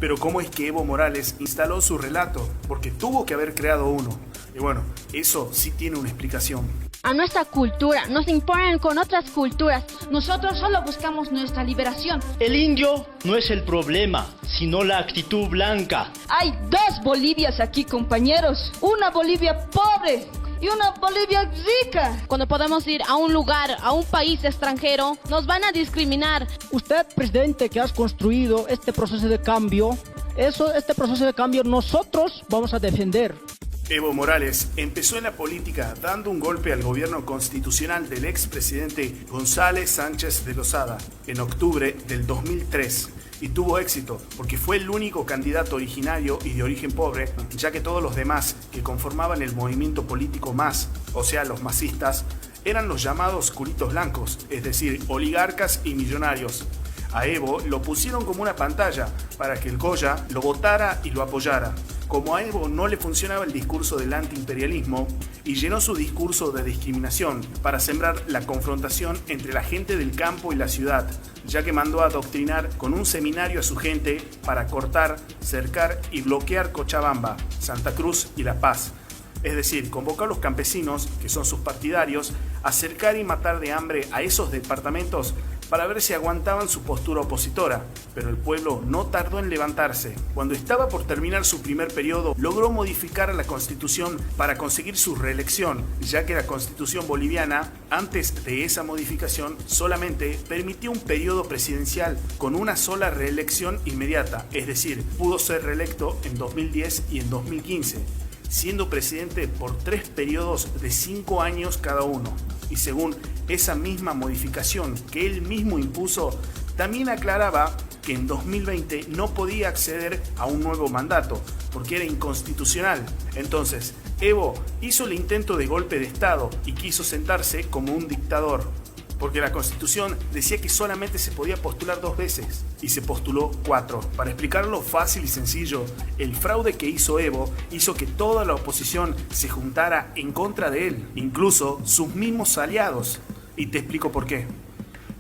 Pero ¿cómo es que Evo Morales instaló su relato? Porque tuvo que haber creado uno. Y bueno, eso sí tiene una explicación. A nuestra cultura, nos imponen con otras culturas. Nosotros solo buscamos nuestra liberación. El indio no es el problema, sino la actitud blanca. Hay dos Bolivias aquí, compañeros. Una Bolivia pobre y una Bolivia rica. Cuando podemos ir a un lugar, a un país extranjero, nos van a discriminar. Usted, presidente, que has construido este proceso de cambio, este proceso de cambio nosotros vamos a defender. Evo Morales empezó en la política dando un golpe al gobierno constitucional del expresidente González Sánchez de Lozada en octubre del 2003 y tuvo éxito porque fue el único candidato originario y de origen pobre, ya que todos los demás que conformaban el movimiento político MAS, o sea los masistas, eran los llamados culitos blancos, es decir, oligarcas y millonarios. A Evo lo pusieron como una pantalla para que el Goya lo votara y lo apoyara. Como a Evo no le funcionaba el discurso del antiimperialismo y llenó su discurso de discriminación para sembrar la confrontación entre la gente del campo y la ciudad, ya que mandó a adoctrinar con un seminario a su gente para cortar, cercar y bloquear Cochabamba, Santa Cruz y La Paz. Es decir, convocó a los campesinos, que son sus partidarios, a cercar y matar de hambre a esos departamentos para ver si aguantaban su postura opositora, pero el pueblo no tardó en levantarse. Cuando estaba por terminar su primer periodo, logró modificar la Constitución para conseguir su reelección, ya que la Constitución boliviana, antes de esa modificación, solamente permitió un periodo presidencial con una sola reelección inmediata, es decir, pudo ser reelecto en 2010 y en 2015, siendo presidente por 3 periodos de 5 años cada uno. Y según esa misma modificación que él mismo impuso, también aclaraba que en 2020 no podía acceder a un nuevo mandato porque era inconstitucional. Entonces, Evo hizo el intento de golpe de Estado y quiso sentarse como un dictador, porque la Constitución decía que solamente se podía postular 2 veces y se postuló 4. Para explicarlo fácil y sencillo, el fraude que hizo Evo hizo que toda la oposición se juntara en contra de él, incluso sus mismos aliados. Y te explico por qué.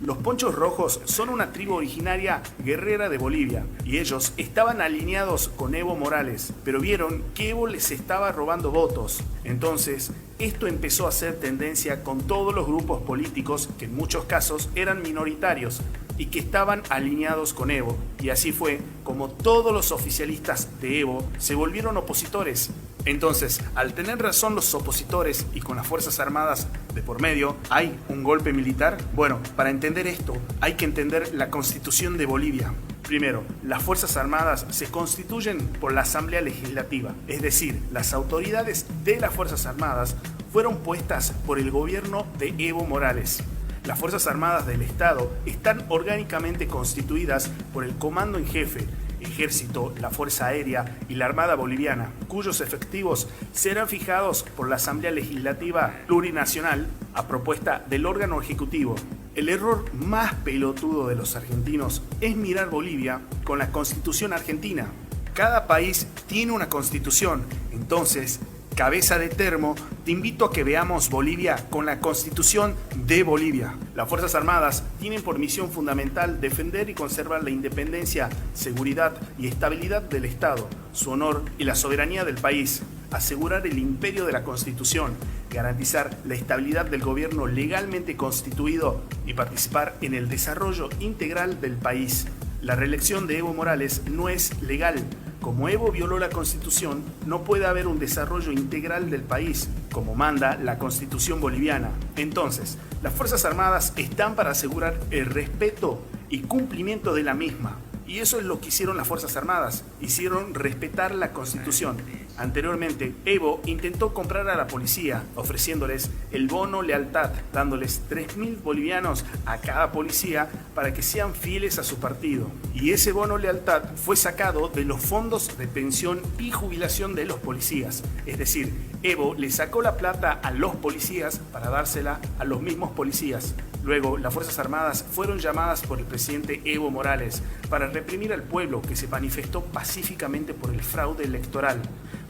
Los Ponchos Rojos son una tribu originaria guerrera de Bolivia y ellos estaban alineados con Evo Morales, pero vieron que Evo les estaba robando votos. Entonces, esto empezó a hacer tendencia con todos los grupos políticos que en muchos casos eran minoritarios y que estaban alineados con Evo. Y así fue como todos los oficialistas de Evo se volvieron opositores. Entonces, al tener razón los opositores y con las Fuerzas Armadas de por medio, ¿hay un golpe militar? Bueno, para entender esto hay que entender la Constitución de Bolivia. Primero, las Fuerzas Armadas se constituyen por la Asamblea Legislativa, es decir, las autoridades de las Fuerzas Armadas fueron puestas por el gobierno de Evo Morales. Las Fuerzas Armadas del Estado están orgánicamente constituidas por el Comando en Jefe, Ejército, la Fuerza Aérea y la Armada Boliviana, cuyos efectivos serán fijados por la Asamblea Legislativa Plurinacional a propuesta del órgano ejecutivo. El error más pelotudo de los argentinos es mirar Bolivia con la Constitución argentina. Cada país tiene una constitución, entonces, cabeza de termo, te invito a que veamos Bolivia con la Constitución de Bolivia. Las Fuerzas Armadas tienen por misión fundamental defender y conservar la independencia, seguridad y estabilidad del Estado, su honor y la soberanía del país, asegurar el imperio de la Constitución, garantizar la estabilidad del gobierno legalmente constituido y participar en el desarrollo integral del país. La reelección de Evo Morales no es legal. Como Evo violó la Constitución, no puede haber un desarrollo integral del país, como manda la Constitución boliviana. Entonces, las Fuerzas Armadas están para asegurar el respeto y cumplimiento de la misma. Y eso es lo que hicieron las Fuerzas Armadas, hicieron respetar la Constitución. Anteriormente, Evo intentó comprar a la policía, ofreciéndoles el bono lealtad, dándoles 3.000 bolivianos a cada policía para que sean fieles a su partido. Y ese bono lealtad fue sacado de los fondos de pensión y jubilación de los policías. Es decir, Evo le sacó la plata a los policías para dársela a los mismos policías. Luego, las Fuerzas Armadas fueron llamadas por el presidente Evo Morales para reprimir al pueblo que se manifestó pacíficamente por el fraude electoral.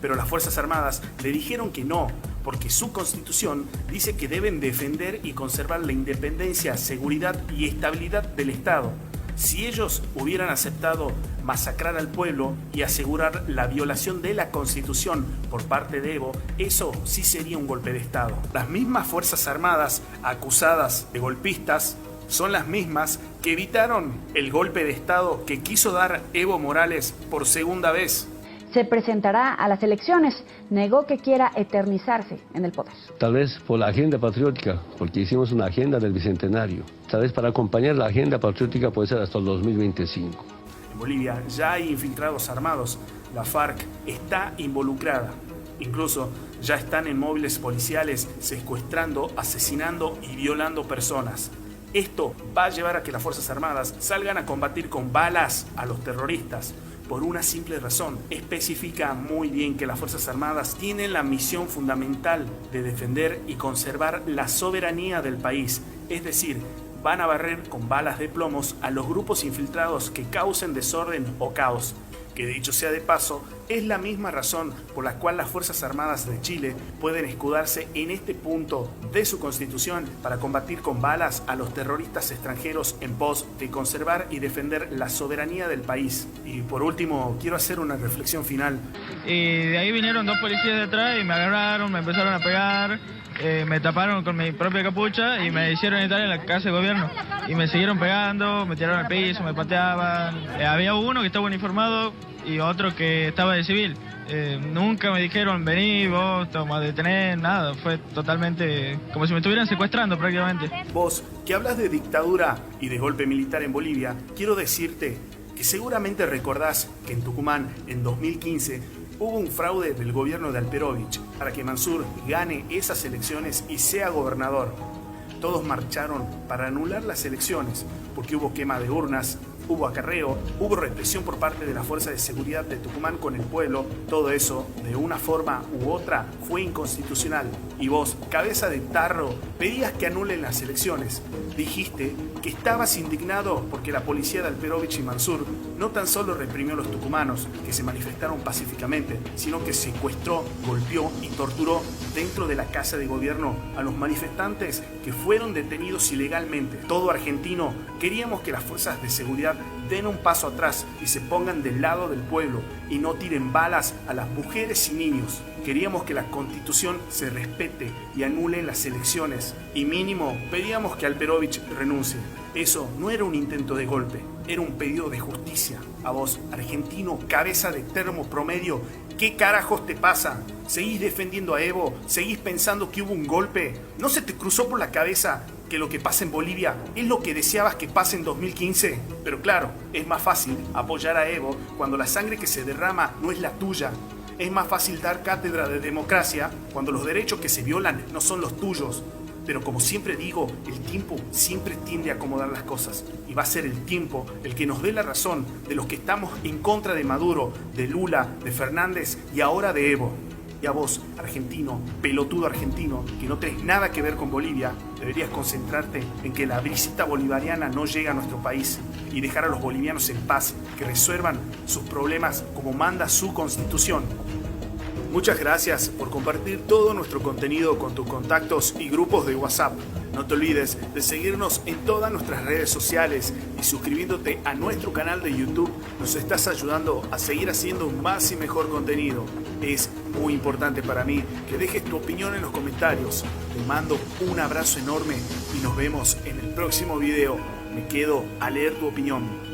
Pero las Fuerzas Armadas le dijeron que no, porque su Constitución dice que deben defender y conservar la independencia, seguridad y estabilidad del Estado. Si ellos hubieran aceptado masacrar al pueblo y asegurar la violación de la Constitución por parte de Evo, eso sí sería un golpe de Estado. Las mismas Fuerzas Armadas acusadas de golpistas son las mismas que evitaron el golpe de Estado que quiso dar Evo Morales por segunda vez. Se presentará a las elecciones, negó que quiera eternizarse en el poder. Tal vez por la agenda patriótica, porque hicimos una agenda del Bicentenario. Tal vez para acompañar la agenda patriótica puede ser hasta el 2025. En Bolivia ya hay infiltrados armados, la FARC está involucrada. Incluso ya están en móviles policiales secuestrando, asesinando y violando personas. Esto va a llevar a que las Fuerzas Armadas salgan a combatir con balas a los terroristas. Por una simple razón, especifica muy bien que las Fuerzas Armadas tienen la misión fundamental de defender y conservar la soberanía del país, es decir, van a barrer con balas de plomos a los grupos infiltrados que causen desorden o caos, que dicho sea de paso, es la misma razón por la cual las Fuerzas Armadas de Chile pueden escudarse en este punto de su constitución para combatir con balas a los terroristas extranjeros en pos de conservar y defender la soberanía del país. Y por último, quiero hacer una reflexión final. Y de ahí vinieron dos policías detrás y me agarraron, me empezaron a pegar, me taparon con mi propia capucha y me hicieron entrar en la casa de gobierno. Y me siguieron pegando, me tiraron al piso, me pateaban. Había uno que estaba uniformado y otro que estaba de civil. Nunca me dijeron, vení vos, toma, detener, nada. Fue totalmente como si me estuvieran secuestrando prácticamente. Vos, que hablas de dictadura y de golpe militar en Bolivia, quiero decirte que seguramente recordás que en Tucumán, en 2015, hubo un fraude del gobierno de Alperovich para que Mansur gane esas elecciones y sea gobernador. Todos marcharon para anular las elecciones porque hubo quema de urnas, hubo acarreo, hubo represión por parte de la Fuerza de Seguridad de Tucumán con el pueblo. Todo eso, de una forma u otra, fue inconstitucional. Y vos, cabeza de tarro, pedías que anulen las elecciones. Dijiste que estabas indignado porque la policía de Alperovich y Mansur no tan solo reprimió a los tucumanos, que se manifestaron pacíficamente, sino que secuestró, golpeó y torturó dentro de la casa de gobierno a los manifestantes que fueron detenidos ilegalmente. Todo argentino queríamos que las fuerzas de seguridad den un paso atrás y se pongan del lado del pueblo y no tiren balas a las mujeres y niños. Queríamos que la Constitución se respete y anulen las elecciones y mínimo pedíamos que Alperovich renuncie. Eso no era un intento de golpe, era un pedido de justicia. A vos, argentino, cabeza de termo promedio, ¿qué carajos te pasa? ¿Seguís defendiendo a Evo? ¿Seguís pensando que hubo un golpe? ¿No se te cruzó por la cabeza que lo que pasa en Bolivia es lo que deseabas que pase en 2015? Pero claro, es más fácil apoyar a Evo cuando la sangre que se derrama no es la tuya. Es más fácil dar cátedra de democracia cuando los derechos que se violan no son los tuyos. Pero como siempre digo, el tiempo siempre tiende a acomodar las cosas. Y va a ser el tiempo el que nos dé la razón de los que estamos en contra de Maduro, de Lula, de Fernández y ahora de Evo. Y a vos, argentino, pelotudo argentino, que no tenés nada que ver con Bolivia, deberías concentrarte en que la brisita bolivariana no llegue a nuestro país y dejar a los bolivianos en paz, que resuelvan sus problemas como manda su Constitución. Muchas gracias por compartir todo nuestro contenido con tus contactos y grupos de WhatsApp. No te olvides de seguirnos en todas nuestras redes sociales y suscribiéndote a nuestro canal de YouTube. Nos estás ayudando a seguir haciendo más y mejor contenido. Es muy importante para mí que dejes tu opinión en los comentarios. Te mando un abrazo enorme y nos vemos en el próximo video. Me quedo a leer tu opinión.